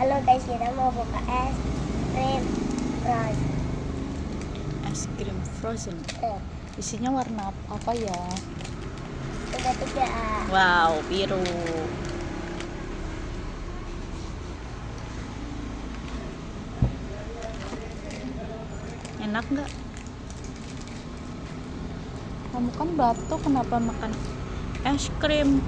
Halo guys, kita mau buka es krim frozen. Es krim frozen. Isinya warna apa ya? Udah 3. Wow, biru. Enak nggak? Kamu kan batuk, kenapa makan es krim?